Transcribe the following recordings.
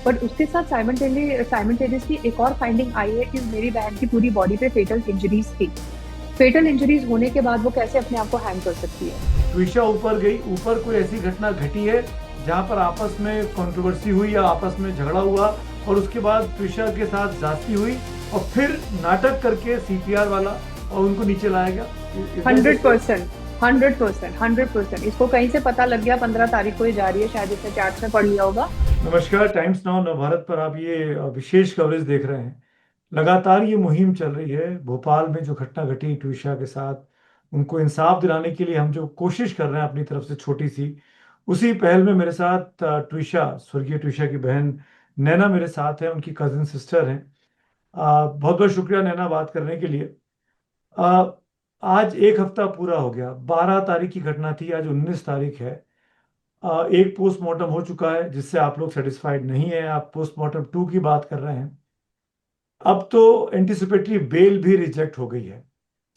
But उसके साथ simultaneously एक और फाइंडिंग आई है कि मेरी बहन की पूरी बॉडी पे फेटल इंजरीज थी। फेटल इंजरीज होने के बाद वो कैसे अपने आप को हैंग कर सकती है? ट्विशा ऊपर गई, ऊपर कोई ऐसी घटना घटी है जहां पर आपस में कंट्रोवर्सी हुई या आपस में झगड़ा हुआ और उसके बाद ट्विशा के साथ जाती हुई और फिर नाटक करके सीपीआर वाला और उनको नीचे लाया गया? Is that the hundred story? Percent 100%। इसको कहीं से पता लग गया 15 तारीख को ये जा रही है, शायद इसने चैट्स में पढ़ लिया होगा। नमस्कार, टाइम्स नाउ नवभारत पर आप ये विशेष कवरेज देख रहे हैं। लगातार ये मुहिम चल रही है भोपाल में, जो घटना घटी ट्विशा के साथ, उनको इंसाफ दिलाने के लिए हम जो कोशिश कर रहे हैं अपनी तरफ से छोटी सी, उसी पहल में मेरे साथ ट्विशा, स्वर्गीय ट्विशा की बहन नैना मेरे साथ है, उनकी कजिन सिस्टर हैं। बहुत बहुत शुक्रिया नैना बात करने के लिए। अ, आज एक हफ्ता पूरा हो गया, 12 तारीख की घटना थी, आज 19 तारीख है। एक पोस्टमार्टम हो चुका है जिससे आप लोग सेटिस्फाइड नहीं है, आप पोस्टमार्टम 2 की बात कर रहे हैं। अब तो एंटिसिपेटरी बेल भी रिजेक्ट हो गई है।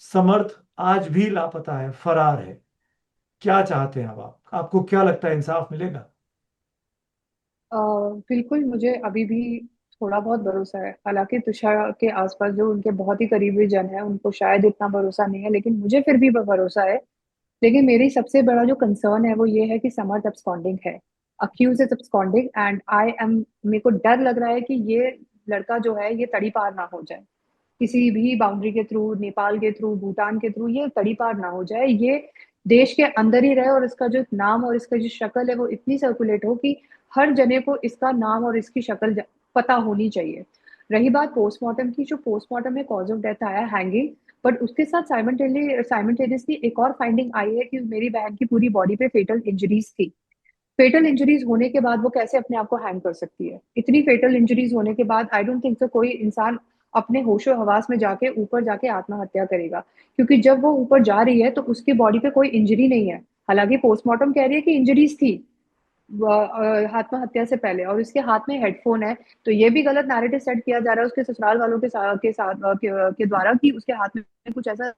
समर्थ आज भी लापता है, फरार है। क्या चाहते हैं अब आप? आपको क्या लगता है, इंसाफ मिलेगा? अ, बिल्कुल, मुझे अभी भी थोड़ा बहुत भरोसा है। हालांकि तुषार के आसपास जो उनके बहुत ही करीबी जन है उनको शायद इतना भरोसा नहीं है, लेकिन मुझे फिर भी भरोसा है। लेकिन मेरी सबसे बड़ा जो कंसर्न है वो ये है कि समर्थ अब्सकॉन्डिंग है, accused is absconding, and I am मेरे को डर लग रहा है कि ये लड़का जो है ये तड़ी पार ना हो जाए किसी भी बाउंड्री के थ्रू, नेपाल के थ्रू, भूटान के थ्रू, ये तड़ी पार ना हो जाए, ये देश के अंदर ही रहे और इसका जो नाम और इसका जो शक्ल है वो इतनी सर्कुलेट हो कि हर जने को इसका नाम और इसकी शक्ल पता होनी चाहिए। रही बात पोस्टमार्टम की, जो पोस्टमार्टम में कॉज ऑफ डेथ आया हैंगिंग, बट उसके साथ साइमल्टेनियसली एक और फाइंडिंग आई है कि मेरी बहन की पूरी बॉडी पे फेटल इंजरीज थी। फेटल इंजरीज होने के बाद वो कैसे अपने आप को हैंग कर सकती है? इतनी फेटल इंजरीज होने के बाद आई डोंट थिंक सो कोई इंसान अपने होशो हवास में जाके ऊपर जाके आत्महत्या करेगा, क्योंकि जब वो ऊपर जा रही है तो उसकी बॉडी पे कोई इंजरी नहीं है। हालांकि पोस्टमार्टम कह रही है कि इंजरीज थी आत्महत्या से पहले, और उसके हाथ में हेडफोन है। तो ये भी गलत नैरेटिव सेट किया जा रहा है उसके ससुराल वालों के द्वारा कि उसके हाथ में कुछ ऐसा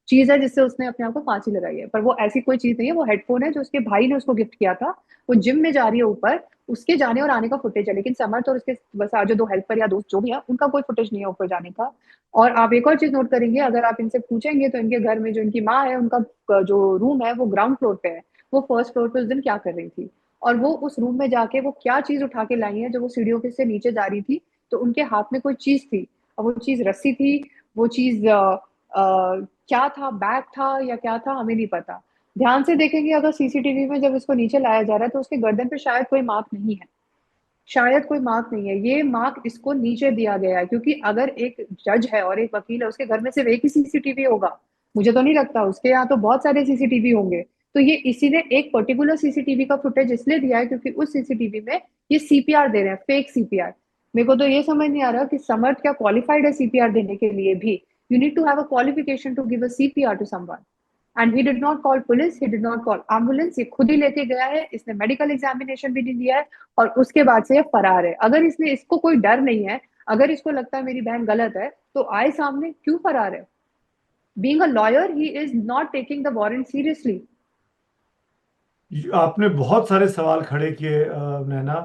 चीज है जिससे उसने अपने आप को फांसी लगाई है, पर वो ऐसी कोई चीज नहीं है। वो हेडफोन है जो उसके भाई ने उसको गिफ्ट किया था। वो जिम में जा रही है ऊपर, उसके जाने और आने का फुटेज है, लेकिन समर्थ और उसके बस जो दो हेल्पर या दोस्त जो भी है उनका कोई फुटेज नहीं है ऊपर जाने का। और आप एक और चीज नोट करेंगे, अगर आप इनसे पूछेंगे तो इनके घर में जो इनकी माँ है उनका जो रूम है वो ग्राउंड फ्लोर पे है। वो फर्स्ट फ्लोर पे उस दिन क्या कर रही थी, और वो उस रूम में जाके वो क्या चीज उठा के लाई है जब वो सीढ़ियों पे से नीचे जा रही थी। तो उनके हाथ में कोई चीज थी, और वो चीज रस्सी थी, वो चीज क्या था, बैग था या क्या था, हमें नहीं पता। ध्यान से देखेंगे अगर सीसीटीवी में जब इसको नीचे लाया जा रहा है तो उसके गर्दन पे शायद कोई मार्क नहीं है, शायद कोई मार्क नहीं है। ये मार्क इसको नीचे दिया गया है क्योंकि अगर एक जज है और एक वकील है, उसके घर में सिर्फ एक ही सीसीटीवी होगा? मुझे तो नहीं लगता, उसके यहाँ तो बहुत सारे सीसीटीवी होंगे। तो ये इसी ने एक पर्टिकुलर सीसीटीवी का फुटेज इसलिए दिया है क्योंकि उस सीसीटीवी में ये सीपीआर दे रहे हैं, फेक सीपीआर। मेरे को तो ये समझ नहीं आ रहा कि समर्थ क्या क्वालिफाइड है सीपीआर देने के लिए भी। You need to have a qualification to give a CPR to someone. And he did not call police, he did not call ambulance, ये खुद ही लेके गया है, इसने मेडिकल एग्जामिनेशन भी नहीं दिया है, और उसके बाद से ये फरार है। अगर इसने इसको कोई डर नहीं है, अगर इसको लगता है मेरी बहन गलत है, तो आए सामने, क्यों फरार है? Being a lawyer he is not taking the warrant seriously. आपने बहुत सारे सवाल खड़े किए नैना।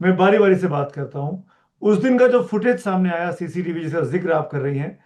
मैं बारी बारी से बात करता हूँ। उस दिन का जो फुटेज सामने आया सीसीटीवी जिसका जिक्र आप कर रही हैं,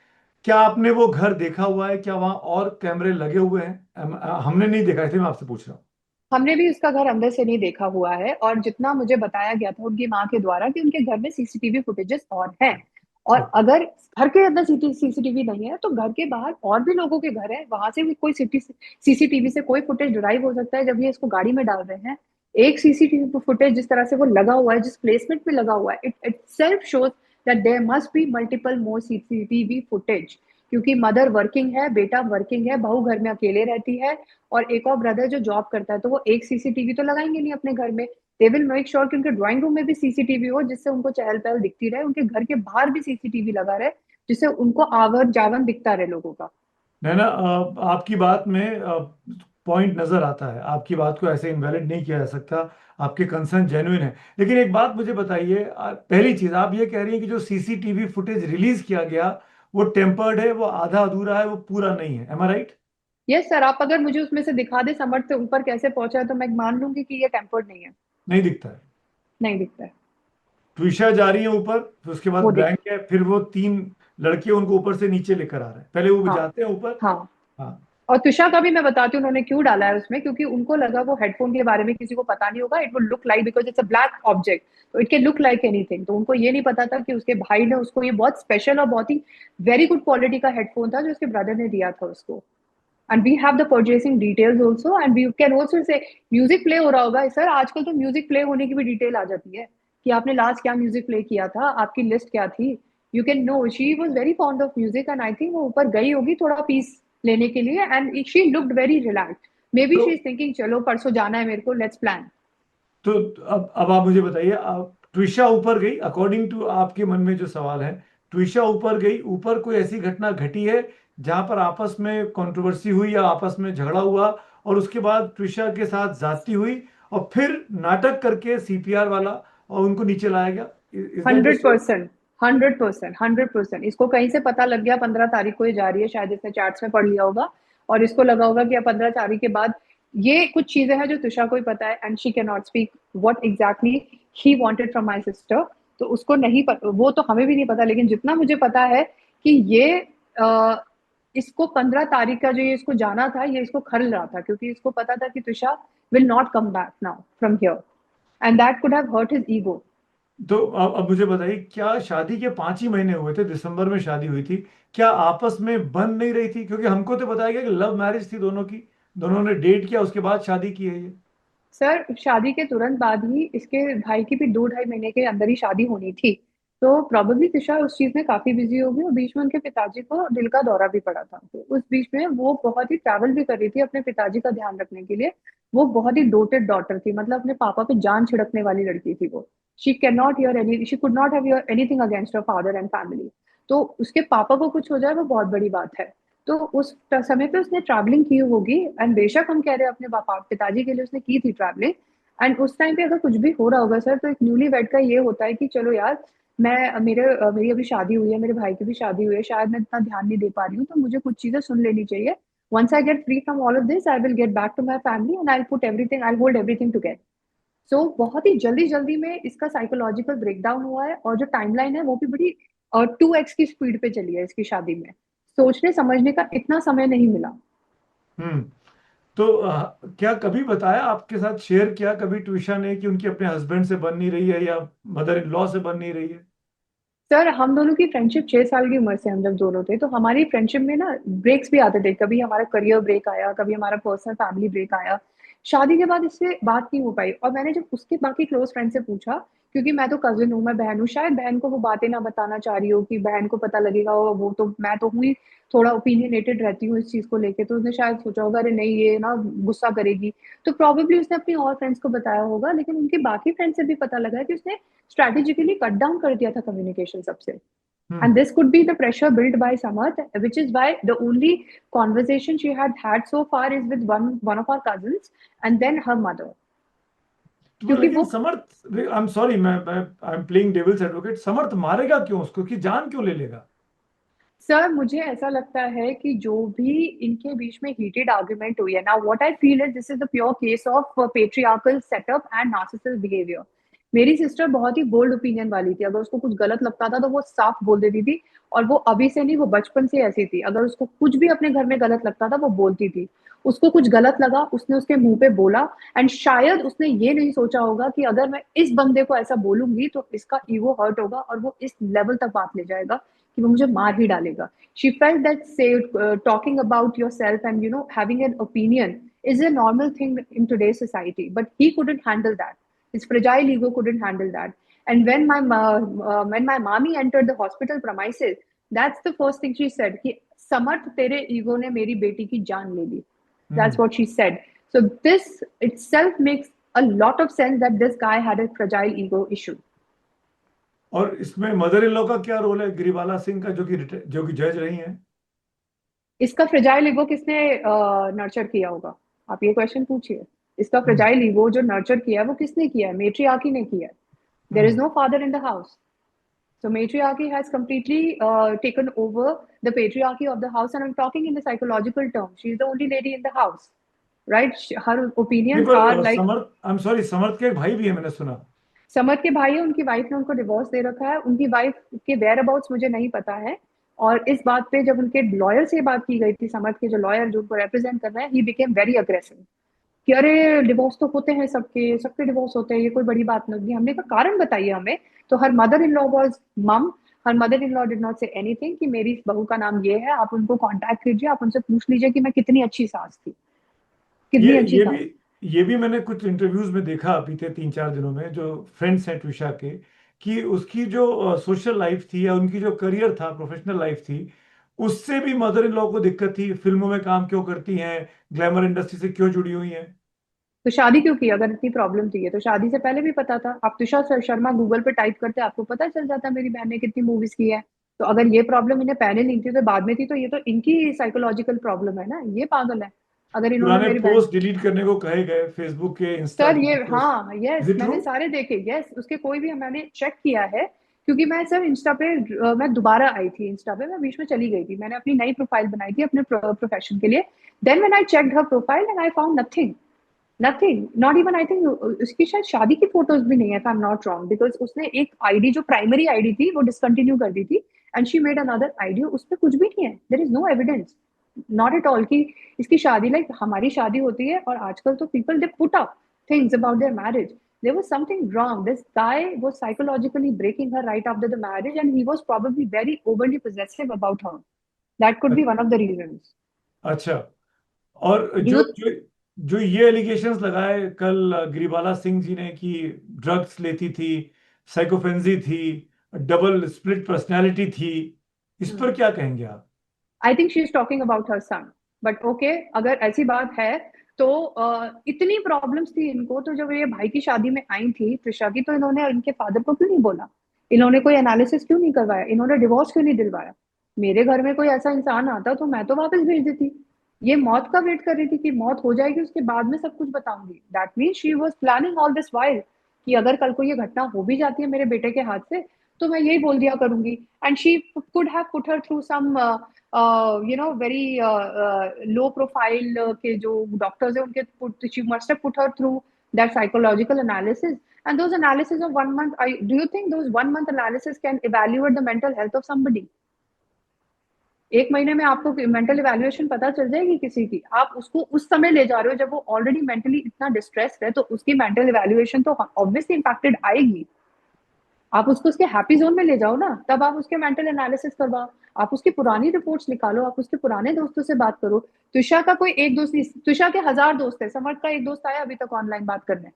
क्या आपने वो घर देखा हुआ है? क्या वहां और कैमरे लगे हुए हैं? हमने नहीं देखा, इसलिए मैं आपसे पूछ रहा हूँ। हमने भी उसका घर अंदर से नहीं देखा हुआ है, और जितना मुझे बताया गया था उनकी माँ के द्वारा कि उनके घर में सीसीटीवी फुटेजेस और हैं। और ओके। अगर घर के अंदर सीसीटीवी नहीं है तो घर के बाहर और भी लोगों के घर है, वहां से भी कोई सीसीटीवी से कोई फुटेज डिराइव हो सकता है जब ये इसको गाड़ी में डाल रहे हैं। एक सीसीटीवी फुटेज जिस तरह से वो लगा हुआ है, जिस प्लेसमेंट में लगा हुआ है, itself shows that there must be multiple more CCTV footage. क्योंकि मदर वर्किंग है, बेटा वर्किंग है, बहू घर में अकेले रहती है, और एक और ब्रदर जो जॉब करता है, तो वो एक सीसीटीवी तो लगाएंगे नहीं अपने घर में। दे विल मेक श्योर कि उनके ड्राइंग रूम में भी सीसीटीवी हो जिससे उनको चहल पहल दिखती रहे, उनके घर के बाहर भी सीसीटीवी लगा रहे जिससे उनको आवर जावन दिखता रहे लोगों का। नैना, आपकी बात में पॉइंट नजर आता है, आपकी बात को ऐसे इनवैलिड नहीं किया जा सकता। आपके कंसर्न जेन्युइन है, लेकिन एक बात मुझे बताइए। पहली चीज, आप ये कह रही हैं कि जो सीसीटीवी फुटेज रिलीज किया गया वो टेम्पर्ड है, वो आधा अधूरा है, वो पूरा नहीं है। एम आई राइट? यस सर, आप अगर मुझे उसमें से दिखा दे समर्थ से ऊपर कैसे पहुंचा है तो मैं मान लूंगी कि ये टेम्पर्ड नहीं है। नहीं दिखता है? नहीं दिखता है। ट्विशा जा रही है ऊपर, फिर उसके बाद वो देख। ब्रैंक है, फिर वो तीन लड़के उनको ऊपर से नीचे लेकर आ रहे हैं, पहले वो हाँ। जाते हैं ऊपर। हाँ। हाँ। और तुषा का भी मैं बताती हूँ उन्होंने क्यों डाला है उसमें, क्योंकि उनको लगा वो हेडफोन के बारे में किसी को पता नहीं होगा, it will look like, because it's a black object, तो it can look like anything. तो उनको ये नहीं पता था कि उसके भाई ने उसको ये बहुत स्पेशल और बहुत ही वेरी गुड क्वालिटी का हेडफोन था जो उसके ब्रदर ने दिया था उसको। And we have the purchasing details also, and we can also say music play हो रहा होगा सर, आजकल तो म्यूजिक प्ले होने की भी डिटेल आ जाती है कि आपने लास्ट क्या म्यूजिक प्ले किया था, आपकी लिस्ट क्या थी। You can know she was very fond of music, and I think वो ऊपर गई होगी थोड़ा पीस लेने के लिए, and she looked very relax. Maybe तो शी इज थिंकिंग चलो परसों जाना है मेरे को, लेट्स प्लान। तो अब आप मुझे बताइए, आप ट्विशा ऊपर गई, अकॉर्डिंग टू आपके मन में जो सवाल है, ट्विशा ऊपर गई, ऊपर कोई ऐसी घटना घटी है जहां पर आपस में कंट्रोवर्सी हुई या आपस में झगड़ा हुआ, और उसके बाद ट्विशा के साथ जाती हुई, और फिर नाटक करके सीपीआर वाला और उनको नीचे लाया गया? Is that the hundred story? Percent 100%, 100%। इसको कहीं से पता लग गया 15 तारीख को ये जा रही है, शायद इसने चैट्स में पढ़ लिया होगा, और इसको लगा होगा कि अब 15 तारीख के बाद ये कुछ चीजें हैं जो तुषा को ही पता है, and she can not speak what exactly he wanted from my sister. तो उसको नहीं पता, वो तो हमें भी नहीं पता, लेकिन जितना मुझे पता है कि ये इसको 15 तारीख का जो ये इसको जाना था, ये इसको खल रहा था, क्योंकि इसको पता था कि Tusha will not come back now from here, and that could have hurt his ego. तो अब मुझे बताइए, क्या शादी के 5 ही महीने हुए थे, दिसंबर में शादी हुई थी, क्या आपस में बन नहीं रही थी? क्योंकि हमको तो बताया गया कि लव मैरिज थी दोनों की, दोनों ने डेट किया उसके बाद शादी की है ये। सर शादी के तुरंत बाद ही इसके भाई की भी 2-2.5 महीने के अंदर ही शादी होनी थी। तो प्रोबेबली दिशा उस चीज में काफी बिजी हो गई, और बीच में उनके पिताजी को दिल का दौरा भी पड़ा था, तो उस बीच में वो बहुत ही ट्रैवल भी कर रही थी अपने पिताजी का ध्यान रखने के लिए। वो बहुत ही डोटेड डॉटर थी, मतलब अपने पापा पे जान छिड़कने वाली लड़की थी वो। She can not here any, she could not have hear anything against her father and family. तो उसके पापा को कुछ हो जाए वो बहुत बड़ी बात है। तो उस समय पे उसने ट्रैवलिंग की होगी, एंड बेशक हम कह रहे हैं अपने पापा पिताजी के लिए उसने की थी ट्रैवलिंग। एंड उस टाइम पे अगर कुछ भी हो रहा होगा सर, तो एक न्यूली वेड का ये होता है कि चलो यार, मेरी अभी शादी हुई है, मेरे भाई की भी शादी हुई है, शायद मैं इतना ध्यान नहीं दे पा रही हूँ, तो मुझे कुछ चीजें सुन लेनी चाहिए। Once I get free from all of this I will get back to my family, and I put everything, I hold everything together. So बहुत ही जल्दी जल्दी में इसका साइकोलॉजिकल ब्रेकडाउन हुआ है, और जो टाइमलाइन है वो भी बड़ी 2x की स्पीड पे चली है इसकी शादी में। सोचने समझने का इतना समय नहीं मिला। हम्म। तो क्या कभी बताया, आपके साथ शेयर किया कभी ट्विशा ने कि उनकी अपने हस्बैंड से बन नहीं रही है या मदर इन लॉ से बन नहीं रही है? सर हम दोनों की फ्रेंडशिप 6 साल की उम्र से हम जब दोनों थे, तो हमारी फ्रेंडशिप में ना ब्रेक्स भी आते थे, कभी हमारा करियर ब्रेक आया, कभी हमारा पर्सनल फैमिली ब्रेक आया। शादी के बाद इससे बात नहीं हो पाई, और मैंने जब उसके बाकी क्लोज फ्रेंड से पूछा, क्योंकि मैं तो कजिन हूँ, मैं बहन हूँ, शायद बहन को वो बातें ना बताना चाह रही हो कि बहन को पता लगेगा, और वो तो मैं तो हुई थोड़ा ओपिनियनेटेड रहती हूँ इस चीज को लेके, तो उसने शायद सोचा होगा अरे नहीं ये ना गुस्सा करेगी। तो प्रोबेबली उसने अपनी और फ्रेंड्स को बताया होगा, लेकिन उनके बाकी फ्रेंड्स से भी पता लगा कि उसने स्ट्रेटेजिकली कट डाउन कर दिया था कम्युनिकेशन सबसे। हम्म। And this could be the pressure built by Samarth, which is why the only conversation she had so far is with one of our cousins, and then her mother. तो क्योंकि लेकिन वो समर्थ, I am sorry, मैं I am playing devil's advocate, Samarth मारेगा क्यों उसको, कि जान क्यों ले लेगा? सर मुझे ऐसा लगता है कि जो भी इनके बीच में हीटेड आर्ग्यूमेंट हुई है ना, what I feel is this is the pure case of patriarchal setup and narcissist behaviour. मेरी सिस्टर बहुत ही बोल्ड ओपिनियन वाली थी, अगर उसको कुछ गलत लगता था तो वो साफ बोल देती थी। और वो अभी से नहीं, वो बचपन से ऐसी थी, अगर उसको कुछ भी अपने घर में गलत लगता था वो बोलती थी। उसको कुछ गलत लगा, उसने उसके मुंह पे बोला, एंड शायद उसने ये नहीं सोचा होगा कि अगर मैं इस बंदे को ऐसा बोलूंगी तो इसका ईगो हर्ट होगा, और वो इस लेवल तक बात ले जाएगा कि वो मुझे मार ही डालेगा। She felt that say talking about yourself and having an opinion is a normal thing in today's society, but he couldn't handle that. His fragile ego couldn't handle that. And when my mommy entered the hospital premises, that's the first thing she said कि समर्थ तेरे ego ने मेरी बेटी की जान ले ली. That's hmm. what she said. So this itself makes a lot of sense that this guy had a fragile ego issue. और इसमें मदर इन लॉ का क्या रोल है, गिरिबाला सिंह का, जो कि जज रही हैं? इसका फ्रेजाइल ईगो किसने नर्चर किया होगा, आप ये क्वेश्चन पूछिए। इसका हम्म। फ्रेजाइल ईगो जो नर्चर किया है वो किसने किया है, मेट्रियार्की ने किया है। There is hmm. No father in the house, so matriarchy has completely taken over the patriarchy of the house, and I'm talking in the psychological term. She's the only lady in the house, right? Her नहीं, opinions are पर like, Samarth, I am sorry, Samarth के एक भाई भी है मैंने सुना। Summer के भाई है, उनकी वाइफ ने उनको डिवोर्स दे रखा है, उनकी वाइफ के वेयर अबाउट्स मुझे नहीं पता है। और इस बात पे जब उनके लॉयर से बात की गई थी, समर के जो लॉयर जो उनको रिप्रेजेंट कर रहे हैं, ही बिकेम वेरी अग्रेसिव कि अरे डिवोर्स तो होते हैं, सबके सबके डिवोर्स होते हैं, ये कोई बड़ी बात नहीं। हमने कहा कारण बताइए हमें। तो her mother in law was mum, her mother in law did not say anything कि मेरी बहू का नाम ये है, आप उनको कांटेक्ट कीजिए, आप उनसे पूछ लीजिए कि मैं कितनी अच्छी सास थी, ये कितनी अच्छी ये भी सास। ये भी मैंने कुछ इंटरव्यूज में देखा बीते 3-4 दिनों में, जो फ्रेंड्स हैं ट्विशा के, कि उसकी जो सोशल लाइफ थी या उनकी जो करियर था, प्रोफेशनल लाइफ थी, उससे भी मदर इन लॉ को दिक्कत थी। फिल्मों में काम क्यों करती हैं, ग्लैमर इंडस्ट्री से क्यों जुड़ी हुई हैं। तो शादी क्यों की अगर इतनी प्रॉब्लम थी? ये तो शादी से पहले भी पता था। आप तुषार शर्मा गूगल पे टाइप करते आपको पता चल जाता मेरी बहन ने कितनी मूवीज की है। तो अगर ये प्रॉब्लम इन्हें पहले नहीं थी तो बाद में थी, तो ये तो इनकी साइकोलॉजिकल प्रॉब्लम है ना, ये पागल है अगर इन्होंने पुराने मेरी बहन। पोस्ट डिलीट करने को कहे गए, फेसबुक के, इंस्टा सर के ये पोस्ट। हाँ, यस इज इट ट्रू? मैंने सारे देखे, यस उसके कोई भी मैंने चेक किया है। क्योंकि मैं सर इंस्टा पे मैं दोबारा आई थी इंस्टा पे, मैं बीच में चली गई थी, मैंने अपनी नई प्रोफाइल बनाई थी अपने प्रोफेशन के लिए। Then when I checked her profile and I found nothing, nothing not even, I think उसकी शायद शादी की फोटोज भी नहीं है, I am not wrong, because उसने एक आईडी जो प्राइमरी आईडी थी वो डिसकंटिन्यू कर दी थी and she made another ID, उस पर कुछ भी नहीं है, there is no evidence, not at all कि इसकी शादी, लाइक हमारी शादी होती है और आजकल तो people they put up things about their marriage. There was something wrong, this guy was psychologically breaking her right after the marriage and he was probably very overly possessive about her. That could be one of the reasons. अच्छा। और Do जो you जो जो ये allegations लगाए कल गिरिबाला सिंह जी ने कि ड्रग्स लेती थी, साइकोफेंजी थी, डबल स्प्लिट पर्सनैलिटी थी, इस पर क्या कहेंगे आप? I think she is talking about her son, but okay, अगर ऐसी बात है तो इतनी प्रॉब्लम्स थी इनको, तो जब ये भाई की शादी में आई थी त्रिशा की, तो इन्होंने इनके फादर को क्यों नहीं बोला? इन्होंने कोई एनालिसिस क्यों नहीं करवाया? इन्होंने डिवोर्स क्यों नहीं दिलवाया? मेरे घर में कोई ऐसा इंसान आता तो मैं तो वापस भेज देती। ये मौत का वेट कर रही थी कि मौत हो जाएगी उसके बाद में सब कुछ बताऊंगी, that mean she was planning all this while कि अगर कल को ये घटना हो भी जाती है मेरे बेटे के हाथ से तो मैं यही बोल दिया करूंगी। And she could have put her through some very low profile के जो डॉक्टर्स है उनके, she must have put her through that psychological analysis, and those analysis of 1 month, do you think those 1 month analysis can evaluate the mental health of somebody? एक महीने में आपको mental evaluation पता चल जाएगी किसी की? आप उसको उस समय ले जा रहे हो जब वो ऑलरेडी मेंटली इतना डिस्ट्रेस्ड है, तो उसकी मेंटल इवैल्यूएशन तो ऑब्वियसली इंपैक्टेड आएगी। आप उसको उसके हैप्पी जोन में ले जाओ ना, तब आप उसके मेंटल एनालिसिस करवाओ, आप उसकी पुरानी रिपोर्ट्स निकालो, आप उसके पुराने दोस्तों से बात करो। तुषा का कोई एक दोस्त नहीं, तुषा के 1000 दोस्त है, समर्थ का एक दोस्त आया अभी तक ऑनलाइन बात करने,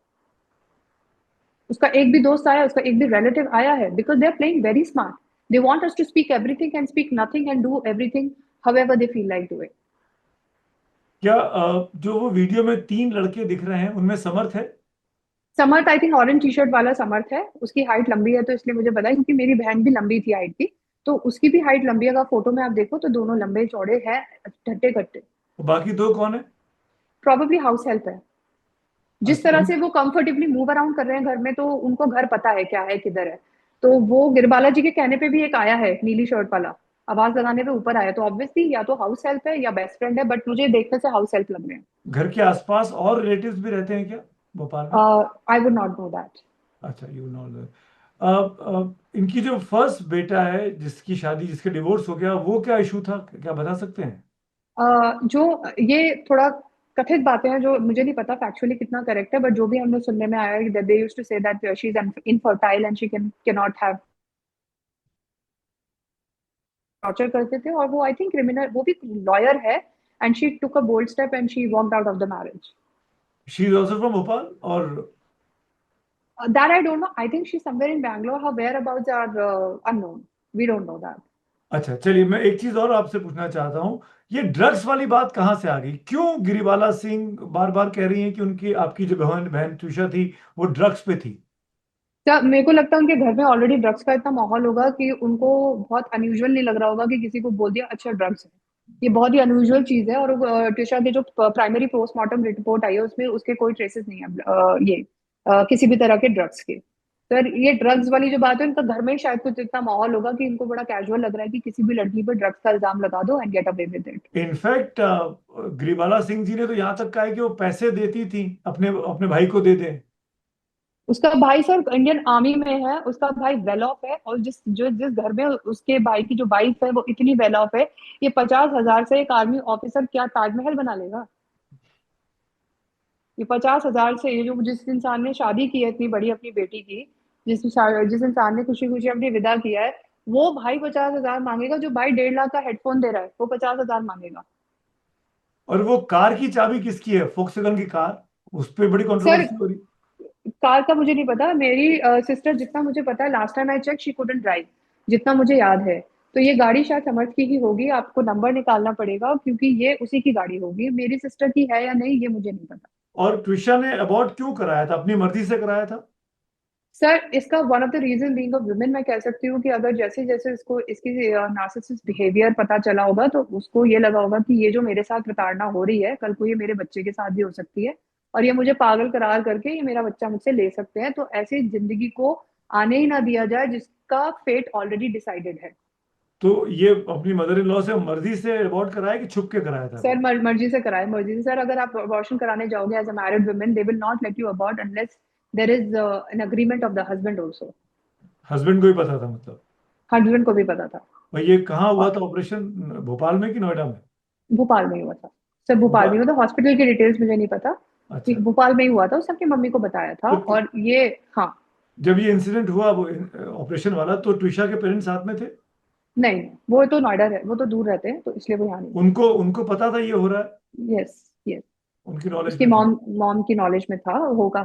उसका एक भी दोस्त आया, उसका एक भी रिलेटिव आया है? Because they are playing very smart, they want us to speak everything and speak nothing and do everything however they feel like doing. क्या जो वो वीडियो में 3 लड़के दिख रहे हैं उनमें समर्थ है? Samarth I think orange T shirt वाला समर्थ है, उसकी हाइट लंबी है तो इसलिए मुझे पता है, क्योंकि मेरी बहन भी लंबी थी हाइट की, तो उसकी भी हाइट लंबी है, अगर फोटो में आप देखो तो दोनों लंबे चौड़े हैं, ठट्टे कट्टे। और बाकी 2 कौन है? प्रॉबेबली हाउस हेल्प है। जिस अच्छा, तरह से वो कंफर्टेबली मूव अराउंड कर रहे हैं घर में, तो उनको घर पता है क्या है किधर है। तो वो गिरबाला जी के कहने पे भी एक आया है नीली शर्ट वाला, आवाज लगाने पे ऊपर आया, तो ऑब्वियसली या तो हाउस हेल्प है या बेस्ट फ्रेंड है, बट मुझे देखने से हाउस हेल्प लग रहे हैं। घर के आसपास और रिलेटिव्स भी रहते हैं क्या भोपाल में? I would not know that. अच्छा, यू नो। इनकी जो फर्स्ट बेटा है जिसकी शादी, जिसके डिवोर्स हो गया, वो क्या इशू था, क्या बता सकते हैं? जो ये थोड़ा कथित बातें हैं जो मुझे नहीं पता फैक्चुअली कितना करेक्ट है, बट जो भी हमने सुनने में आया है, they used to say that she is infertile and she can not have, torture करते थे, और वो आई थिंक क्रिमिनल, वो भी लॉयर है, and she took a bold step and she walked out of the marriage. She is also from Bhopal और? That I don't know, I think she somewhere in Bangalore, her whereabouts are unknown, we don't know that. अच्छा, चलिए, मैं एक चीज और आपसे पूछना चाहता हूँ। ये ड्रग्स वाली बात कहाँ से आ गई? क्यों गिरिबाला सिंह बार बार कह रही हैं कि उनकी, आपकी जो बहन बहन तुषा थी, वो ड्रग्स पे थी? क्या मेरे को लगता है उनके घर में ऑलरेडी ड्रग्स का इतना माहौल होगा कि उनको बहुत अनयूजुअल नहीं लग रहा होगा कि किसी को बोल दिया अच्छा ड्रग्स है। ये बहुत ही अनयूजुअल चीज है, और टिशा के जो प्राइमरी पोस्टमार्टम रिपोर्ट आई है उसमें उसके कोई ट्रेसेस नहीं है किसी भी तरह के ड्रग्स के। तो ये ड्रग्स वाली जो बात है, इनका घर में ही शायद कुछ इतना माहौल होगा कि इनको बड़ा कैजुअल लग रहा है कि किसी भी लड़की पर ड्रग्स का इल्जाम लगा दो and get away with it. In fact Giribala Singh ji ने तो यहाँ तक कहा है कि वो पैसे देती थी, अपने अपने भाई को दे दें। उसका भाई सर इंडियन आर्मी में है, उसका भाई वेल ऑफ है, और जिस घर में उसके भाई की जो वाइफ है वो इतनी वेल ऑफ है, ये 50,000 से एक आर्मी ऑफिसर क्या ताजमहल बना लेगा? ये 50,000 से, ये जो जिस इंसान ने शादी की है इतनी बड़ी अपनी बेटी की, जिस इंसान ने खुशी खुशी अपनी विदा किया है, वो भाई 50,000 मांगेगा? जो भाई 1.5 लाख का हेडफोन दे रहा है वो 50,000 मांगेगा? और वो कार की चाबी किसकी है, फोक्सवैगन की कार? उस पर बड़ी सर कंट्रोवर्सी हो रही। कार का मुझे नहीं पता, मेरी सिस्टर, जितना मुझे पता है, last time I check she couldn't drive, जितना मुझे याद है। तो ये गाड़ी शायद समर्थ की ही होगी, आपको नंबर निकालना पड़ेगा क्योंकि ये उसी की गाड़ी होगी। मेरी सिस्टर की है या नहीं ये मुझे नहीं पता। और ट्विशा ने अबॉर्ट क्यों कराया था, अपनी मर्जी से कराया था? सर इसका one of the reason being a women, मैं कह सकती हूँ कि अगर जैसे जैसे इसको इसकी नार्सिसिस्ट बिहेवियर पता चला होगा तो उसको ये लगा होगा कि ये जो मेरे साथ प्रताड़ना हो रही है, कल को ये मेरे बच्चे के साथ भी हो सकती है, और ये मुझे पागल करार करके ये मेरा बच्चा मुझसे ले सकते हैं, तो ऐसी जिंदगी को आने ही ना दिया जाए जिसका फेट ऑलरेडी डिसाइडेड है। तो ये अपनी मदर इन लॉ से मर्जी से अबॉर्ट कराया कि छुप के कराया था सर अबॉर्ट? मर्जी से कराए, मर्जी से। सर अगर आप अबॉर्शन कराने जाओगे as a married women, they will not let you abort unless there is an agreement of the husband also. Husband को ही पता था मतलब? हस्बैंड को भी पता था। भाई ये कहाँ हुआ और था ऑपरेशन, भोपाल में कि नोएडा में? भोपाल में ही हुआ था। सर भोपाल में भोपाल। ही हुआ था, हॉस्पिटल की डिटेल्स मुझे नहीं पता। अच्छा। भोपाल में ही हुआ था, उसने अपनी मम्मी को बताया था। तो और ये, हाँ। जब ये इंसिडेंट हुआ वो ऑपरेशन वाला, तो ट्विशा के पेरेंट्स साथ में थे? नहीं, वो तो नोएडा रहे, वो तो दूर रहते हैं, तो इसलिए वो यहाँ नहीं थे। उनको उनको पता था ये हो रहा है? Yes, yes. उनकी नॉलेज उसकी में था? मॉम मॉम की नॉलेज में था,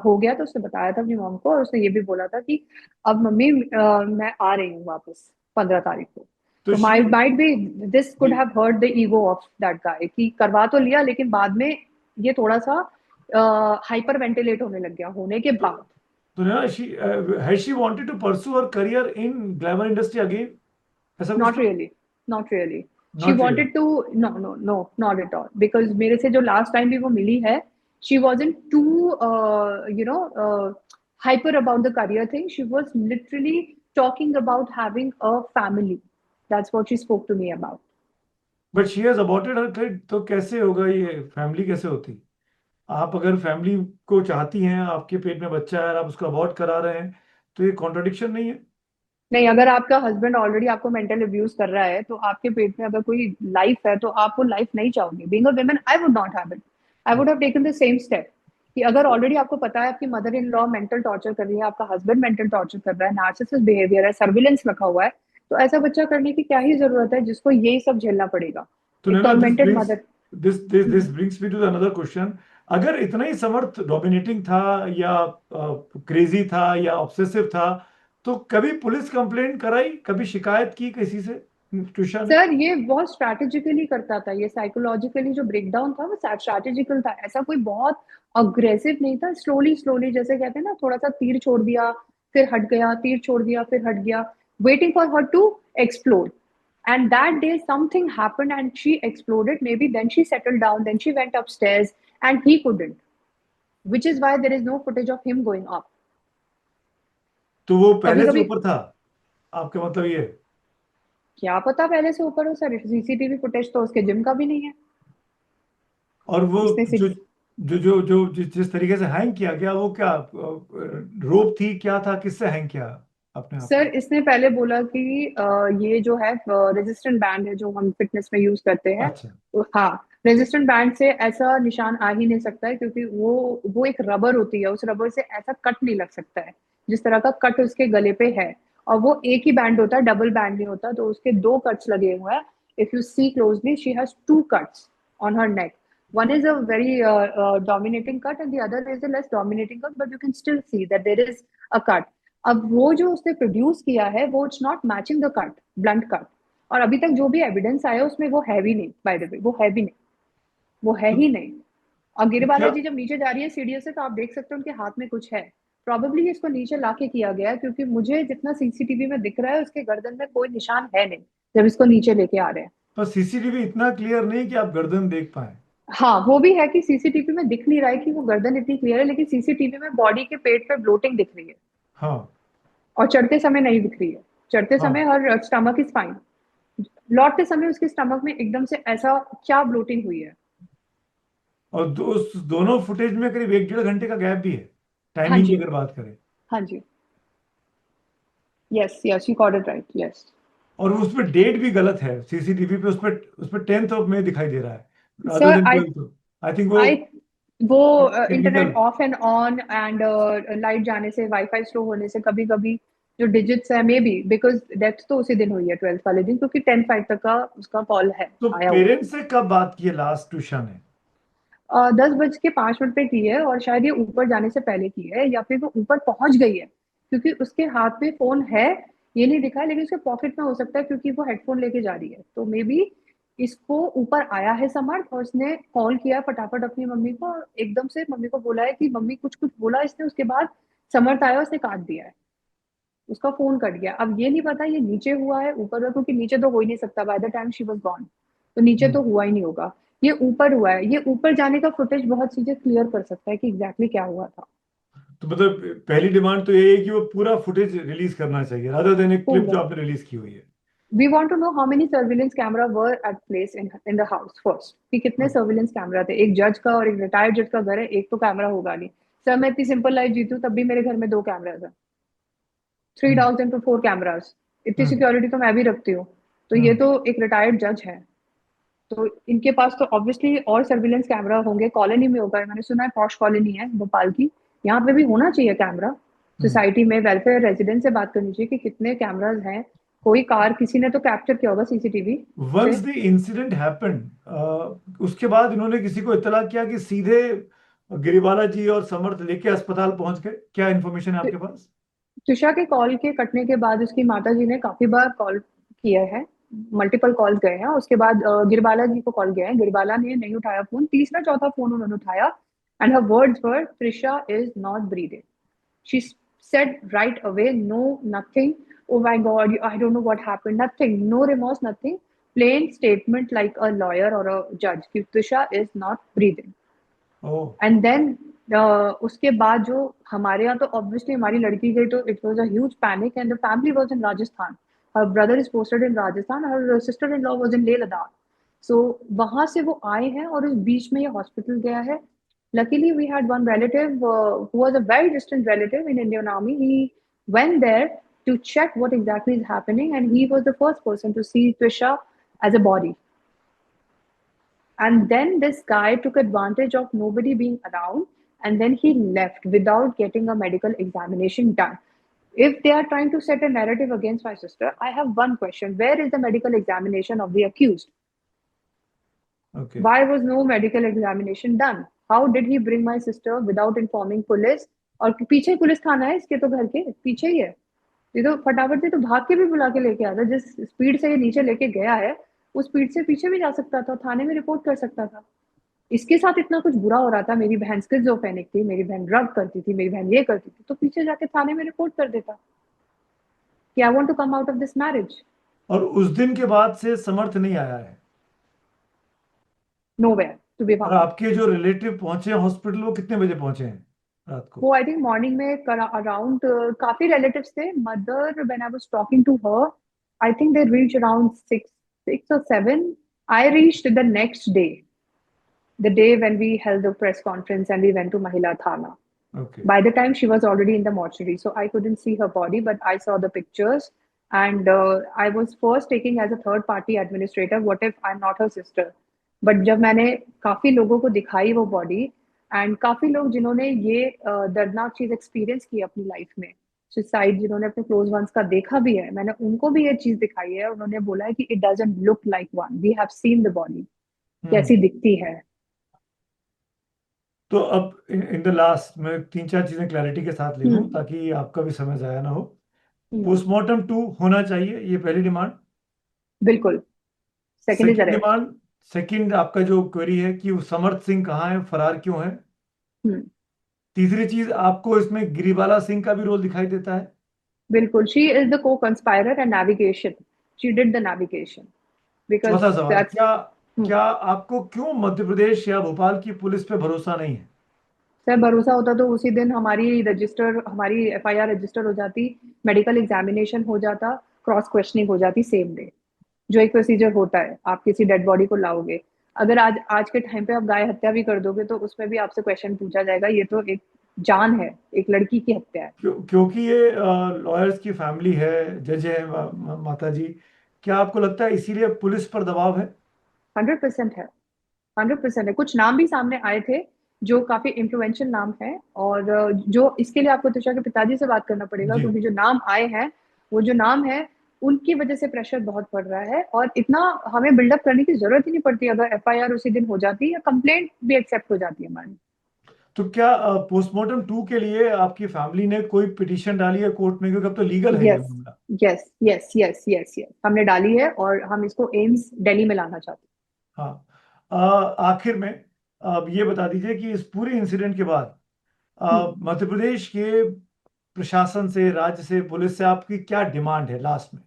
हो गया तो उसने बताया था अपनी मॉम को, और उसने ये भी बोला था कि अब मम्मी मैं आ रही हूँ वापस 15 तारीख को। तो तो she might be this could जी। Have hurt the ego of that guy, कि करवा तो लिया लेकिन बाद में ये थोड़ा सा हाइपर वेंटिलेट होने लग गया होने के तो बाद। तो ना she has she wanted to pursue her career in glamour industry again, ऐसा कुछ नॉट था? Really, not really. She not really. wanted to, no no no, not at all, because मेरे से जो लास्ट टाइम भी वो मिली है, she wasn't to you know hyper about the career thing. She was literally talking about having a family. That's what she spoke to me about. But she has aborted her kid, तो कैसे होगा ये, family कैसे होती? आप अगर family को चाहती हैं, आपके पेट में बच्चा है और आप उसको अबॉर्ट करा रहे हैं, तो ये कॉन्ट्रडिक्शन नहीं है? नहीं, अगर आपका हस्बैंड ऑलरेडी आपको मेंटल अब्यूज कर रहा है तो आपके पेट में अगर कोई लाइफ है तो आप वो लाइफ नहीं चाहोगे। Being a woman I would not have it. I would have taken the same step, कि अगर ऑलरेडी आपको पता है आपकी mother in law mental torture कर रही है, आपका हस्बैंड मेंटल टॉर्चर कर रहा है, नार्सिसिस्ट बिहेवियर है, सर्विलेंस रखा हुआ है, तो ऐसा बच्चा करने की क्या ही जरूरत है जिसको यही सब झेलना पड़ेगा? तो एक Naina, tormented mother. This brings me to another question. अगर इतना ही समर्थ डोमिनेटिंग था, या क्रेजी था, या ऑब्सेसिव था, तो कभी पुलिस कंप्लेंट कराई, कभी शिकायत की किसी से ट्यूशा ने? सर ये बहुत स्ट्रैटेजिकली करता था, ये साइकोलॉजिकली जो ब्रेकडाउन था वो स्ट्रैटेजिकल था, ऐसा कोई बहुत अग्रेसिव नहीं था। स्लोली स्लोली, जैसे कहते हैं ना, थोड़ा सा तीर छोड़ दिया फिर हट गया, तीर छोड़ दिया फिर हट गया, waiting for her to explode. And that day something happened and she exploded. Maybe then she settled down, then she went upstairs and he couldn't, which is why there is no footage of him going up. तो वो कभी पहले से कभी, ऊपर था, आपका मतलब ये? क्या पता पहले से ऊपर हो सर, सीसीटीवी फुटेज तो उसके जिम का भी नहीं है। और वो इसने जो जो जो जिस तरीके से हैंग किया गया, वो क्या रोप थी, क्या था, किससे हैंग किया अपने आप सर को? इसने पहले बोला कि ये जो है रेजिस्टेंट बैंड है जो हम फिटनेस में यूज करते हैं। अच्छा। हाँ, रेजिस्टेंट बैंड से ऐसा निशान आ ही नहीं सकता है, क्योंकि वो एक रबर होती है, उस रबर से ऐसा कट नहीं लग सकता है जिस तरह का कट उसके गले पे है। और वो एक ही बैंड होता है, डबल बैंड नहीं होता, तो उसके दो कट्स लगे हुए हैं। If you see closely, she has two cuts on her neck. One is a very dominating cut and the other is a less dominating cut, but you can still see that there is a cut. अब वो जो उसने produce किया है वो it's not matching the cut, blunt cut. और अभी तक जो भी एविडेंस आया उसमें वो है भी नहीं, बाय द वे वो है भी नहीं, वो है तो, ही नहीं। और तो गिरबाला क्या जी जब नीचे जा रही है सीढ़ियों से तो आप देख सकते हो उनके हाथ में कुछ है। प्रॉबेबली इसको नीचे लाके किया गया है, क्योंकि मुझे जितना सीसीटीवी में दिख रहा है उसके गर्दन में कोई निशान है नहीं जब इसको नीचे लेके आ रहे हैं। पर सीसीटीवी इतना क्लियर नहीं कि आप गर्दन देख पाए? हाँ वो भी है कि सीसीटीवी में दिख नहीं रहा है कि वो गर्दन इतनी क्लियर है, लेकिन सीसीटीवी में बॉडी के पेट पे ब्लोटिंग दिख रही है, हाँ। और चढ़ते समय नहीं दिख रही है। चढ़ते समय हाँ। हर स्टमक इज फाइन, लौटते समय उसके स्टमक में एकदम से ऐसा क्या ब्लोटिंग हुई है। और उस दोनों फुटेज में करीब 1 डेढ़ घंटे का गैप भी है, हाँ टाइमिंग की जी, अगर बात करें। हाँ जी, yes yes, you got it right, yes. और उसमें डेट भी गलत है सीसीटीवी पे, उसमें 10th ऑफ मई दिखाई दे रहा है rather sir then I 12th। I think वो आई वो internet technical. Off and on and light जाने से, वाईफाई स्लो होने से कभी कभी जो डिजिट्स है, मे बी बिकॉज डेथ तो उसी दिन हुई है 12th वाले दिन, क्योंकि 10 5 तक का उसका कॉल है, तो आया हुआ है। पेरेंट्स से कब बात की है लास्ट ट्यूशन ने? 10:05 पे की है, और शायद ये ऊपर जाने से पहले की है, या फिर वो ऊपर पहुंच गई है, क्योंकि उसके हाथ में फोन है, ये नहीं दिखा है, लेकिन उसके पॉकेट में हो सकता है, क्योंकि वो हेडफोन लेके जा रही है, तो मे बी इसको ऊपर आया है समर्थ, और उसने कॉल किया फटाफट अपनी मम्मी को, और एकदम से मम्मी को बोला है कि मम्मी कुछ कुछ बोला इसने, उसके बाद समर्थ आया, उसने काट दिया है, उसका फोन कट गया। अब ये नहीं पता ये नीचे हुआ है ऊपर हुआ, क्योंकि नीचे तो हो ही नहीं सकता, by the time she was gone, तो नीचे तो हम्म। हुआ ही नहीं होगा। ये ऊपर हुआ है, ये ऊपर जाने का फुटेज बहुत चीजें क्लियर कर सकता है कि एग्जैक्टली क्या हुआ था। तो मतलब पहली डिमांड तो ये है कि वो पूरा फुटेज रिलीज करना चाहिए रादर देन एक क्लिप जो पूरा, आपने रिलीज की हुई है। We want to know how many surveillance camera were at place in the house first, कि कितने सर्विलेंस कैमरा थे। एक जज का और एक रिटायर्ड जज का घर है, एक तो कैमरा होगा नहीं। सर मैं इतनी सिंपल लाइफ जीती हूँ, तब भी मेरे घर में 2 कैमराज है, three hmm. Down to 4 cameras, इतनी हम्म। सिक्योरिटी तो मैं भी रखती हूँ। तो ये हम्म। तो एक रिटायर्ड जज है, तो इनके पास तो ऑब्वियसली और सर्विलेंस कैमरा होंगे, कॉलोनी में होगा, मैंने सुना है पॉश कॉलोनी है भोपाल की, यहाँ पे भी होना चाहिए कैमरा। हम्म। सोसाइटी में वेलफेयर रेजिडेंट से बात करनी चाहिए कि कितने कैमराज हैं, कोई कार किसी ने तो कैप्चर किया होगा सीसीटीवी वंस से। द इंसिडेंट हैपेंड, उसके बाद इन्होंने किसी को इत्तला किया कि सीधे गिरिबाला जी और समर्थ लेके अस्पताल पहुंच गए? क्या इन्फॉर्मेशन है तु- आपके पास? तुषा के कॉल के कटने के बाद उसकी माता जी ने काफी बार कॉल किया है, मल्टीपल कॉल्स गए हैं, उसके बाद गिरबाला जी को कॉल गया है, गिरबाला ने नहीं उठाया फोन, तीसरा चौथा फोन उन्होंने उठाया, and her words were Trisha is not breathing. She said right away, no, nothing. Oh my God, I don't know what happened. Nothing, no remorse, nothing. Plain statement like a lawyer or a judge. कि Trisha is not breathing. Oh. And then उसके बाद जो हमारे यहाँ तो obviously हमारी लड़की गई, तो it was a huge panic and the family was in Rajasthan. Her brother is posted in Rajasthan. Her sister-in-law was in Leh Ladakh. So वहां से वो आए हैं, और इस बीच में ये हॉस्पिटल गया है। Luckily, we had one relative who was a very distant relative in Indian Army. He went there to check what exactly is happening, and he was the first person to see Trisha as a body. And then this guy took advantage of nobody being around, and then he left without getting a medical examination done. If they are trying to set a narrative against my sister, I have one question: where is the medical examination of the accused? Okay. Why was no medical examination done? How did he bring my sister without informing police? और पीछे police थाना है इसके, तो घर के पीछे ही है। ये तो फटाफट से तो भाग के भी बुला के लेके आता, जिस स्पीड से ये नीचे लेके गया है, उस स्पीड से पीछे भी जा सकता था, थाने में रिपोर्ट कर सकता था। इसके साथ इतना कुछ बुरा हो रहा था, मेरी बहन स्किज़ोफ्रेनिक थी, मेरी बहन ड्रग करती थी, मेरी बहन ये करती थी, तो पीछे जाके थाने में रिपोर्ट कर देता कि I want to come out of this marriage. और उस दिन के बाद से समर्थ नहीं आया है? नोवेयर टू बी और फाउंड। आपके जो रिलेटिव पहुंचे हॉस्पिटल वो कितने बजे पहुंचे हैं रात को? वो आई थिंक मॉर्निंग में अराउंड, काफी रिलेटिव्स थे, mother when I was talking to her, I think they reach around 6 6 or 7। I reached the next day, the day when we held the press conference and we went to Mahila Thana. Okay. By the time she was already in the mortuary, so I couldn't see her body, but I saw the pictures. And I was first taking as a third party administrator, what if I'm not her sister? But जब मैंने काफी लोगों को दिखाई वो body, and काफी लोग जिन्होंने ये दर्दनाक चीज एक्सपीरियंस की अपनी लाइफ में, सुसाइड, जिन्होंने अपने क्लोज वंस का देखा भी है, मैंने उनको भी ये चीज दिखाई है, उन्होंने बोला है कि it doesn't look like one, we have seen the body, hmm. कैसी दिखती है। तो अब इन द लास्ट मैं तीन चार चीजें क्लैरिटी के साथ ले लूं हम्म ताकि आपका भी समय जाया ना हो। हम्म, पोस्टमार्टम 2 होना चाहिए, ये पहली डिमांड। बिल्कुल। Second is second arrest. Demand, second आपका जो क्वेरी है कि वो समर्थ सिंह कहाँ है, फरार क्यों है। हम्म, तीसरी चीज, आपको इसमें गिरिबाला सिंह का भी रोल दिखाई देता है? बिल्कुल, she is the co conspirator and navigation, she did the navigation, because चौथा सवाल, दैट्स। क्या क्या आपको क्यों मध्य प्रदेश या भोपाल की पुलिस पे भरोसा नहीं है? सर भरोसा होता तो उसी दिन हमारी एफआईआर रजिस्टर हो जाती, मेडिकल एग्जामिनेशन हो जाता, क्रॉस क्वेश्चनिंग हो जाती सेम डे, जो एक प्रोसीजर होता है, आप किसी डेड बॉडी को लाओगे। अगर आज आज के टाइम पे आप गाय हत्या भी कर दोगे, तो उसमें भी आपसे क्वेश्चन पूछा जाएगा, ये तो एक जान है, एक लड़की की हत्या है। क्योंकि ये लॉयर्स की फैमिली है, जज है, माता जी, क्या आपको लगता है इसीलिए पुलिस पर दबाव है? 100% है, 100% है। कुछ नाम भी सामने आए थे जो काफी इन्फ्लुएंशियल नाम है, और जो इसके लिए आपको तुषार के पिताजी से बात करना पड़ेगा, जी। क्योंकि जो नाम आए हैं वो जो नाम है उनकी वजह से प्रेशर बहुत पड़ रहा है, और इतना हमें बिल्डअप करने की जरूरत ही नहीं पड़ती अगर एफआईआर उसी दिन हो जाती या कंप्लेंट भी एक्सेप्ट हो जाती है हमारी। तो क्या पोस्टमार्टम 2 के लिए आपकी फैमिली ने कोई पिटीशन डाली है कोर्ट में, क्योंकि अब तो लीगल है ये यस, मामला? Yes, yes, yes, yes, yes, हमने डाली है और हम इसको एम्स दिल्ली में लाना चाहते हाँ। आखिर में अब ये बता दीजिए कि इस पूरे इंसिडेंट के बाद हैं। मध्य प्रदेश के प्रशासन से, राज्य से, पुलिस से आपकी क्या डिमांड है लास्ट में?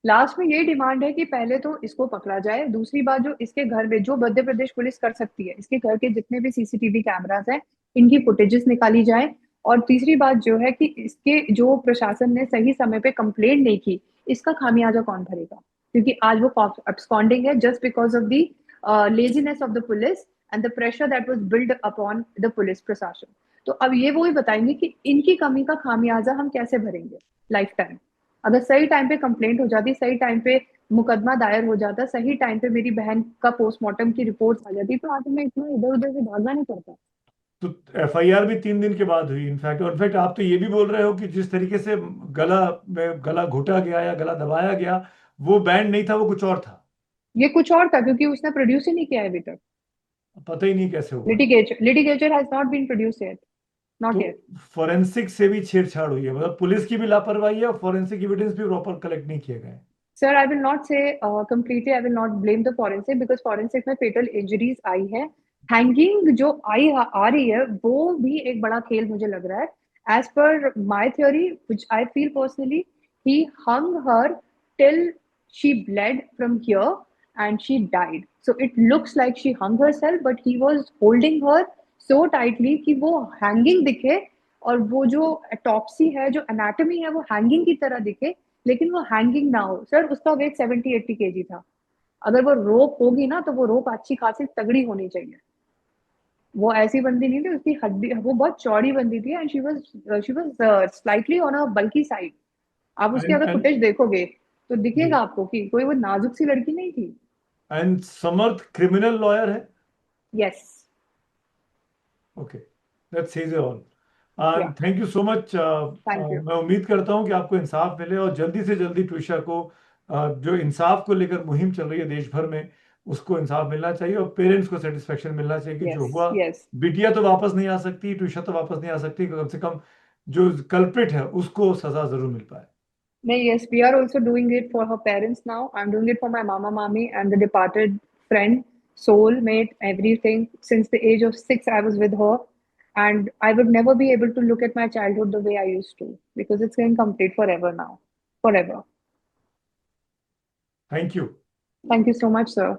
लास्ट में ये डिमांड है कि पहले तो इसको पकड़ा जाए, दूसरी बात जो इसके घर में जो मध्य प्रदेश पुलिस कर सकती है, इसके घर के जितने भी सीसीटीवी कैमरास हैं इनकी फुटेजेस निकाली जाए, और तीसरी बात जो है कि इसके जो प्रशासन ने सही समय पे कंप्लेंट नहीं की, इसका खामियाजा कौन भरेगा? क्योंकि आज वो absconding है just because of the laziness of the police and the pressure that was build upon the police प्रशासन। तो अब ये वो ही बताएंगे कि इनकी कमी का खामियाजा हम कैसे भरेंगे लाइफ टाइम। अगर सही टाइम पे कंप्लेंट हो जाती, सही टाइम पे मुकदमा दायर हो जाता, सही टाइम पे मेरी बहन का पोस्टमार्टम की रिपोर्ट आ जाती, तो आज मैं इतना इधर उधर से भागना नहीं पड़ता। तो एफआईआर भी 3 दिन के बाद हुई इनफैक्ट, और इनफैक्ट आप तो ये भी बोल रहे हो कि जिस तरीके से गला में गला घोटा गया या गला दबाया गया, वो बैंड नहीं था, वो कुछ और था। ये कुछ और था क्योंकि उसने प्रोड्यूस ही नहीं किया है अभी तक। पता ही नहीं कैसे हुआ। Ligature has not been produce yet, तो नॉट येट। फोरेंसिक से भी छेड़छाड़ हुई है, मतलब पुलिस की भी लापरवाही है और फोरेंसिक एविडेंस भी प्रॉपर कलेक्ट नहीं किए गए। सर आई विल नॉट से completely, I will not blame the forensic, because forensic में फेटल इंजरीज आई है। हैंगिंग जो आ रही है वो भी एक बड़ा खेल मुझे लग रहा है। As per my theory which I feel personally, he hung her till she bled from here and she died. So it looks like she hung herself, but he was holding her so tightly कि वो hanging दिखे, और वो जो एटॉप्सी है, जो anatomy है, वो हैंगिंग की तरह दिखे, लेकिन वो हैंगिंग ना हो। सर उसका वेट 70-80 kg था। अगर वो रोप होगी ना तो वो रोप अच्छी खासी तगड़ी होनी चाहिए। वो ऐसी बंदी नहीं थी, उसकी हड्डी वो बहुत चौड़ी बंदी थी, and she was slightly on a bulky side. आप उसकी एंड अगर एंड फुटेज देखोगे तो जी। दिखेगा आपको कि कोई वो नाजुक सी लड़की नहीं थी। एंड समर्थ क्रिमिनल लॉयर है। Yes. Okay, that says all. Yeah. And thank you so much. Thank you. मैं उम्मीद करता हूँ कि आपको इंसाफ मिले और जल्दी से जल्दी ट्विशा को, जो इंसाफ को लेकर मुहिम चल रही है देश भर में, उसको इंसाफ मिलना चाहिए और पेरेंट्स को सेटिस्फेक्शन मिलना चाहिए कि जो यस, हुआ, यस। बिटिया तो वापस नहीं आ सकती, ट्विशा तो वापस नहीं आ सकती, कम से कम जो कल्प्रिट है उसको सजा जरूर मिल पाए। नहीं, yes, we are also doing it for her parents now. I'm doing it for my mama, mommy, and the departed friend, soulmate, everything. Since the age of 6, I was with her, and I would never be able to look at my childhood the way I used to, because it's incomplete forever now, forever. Thank you. Thank you so much, sir.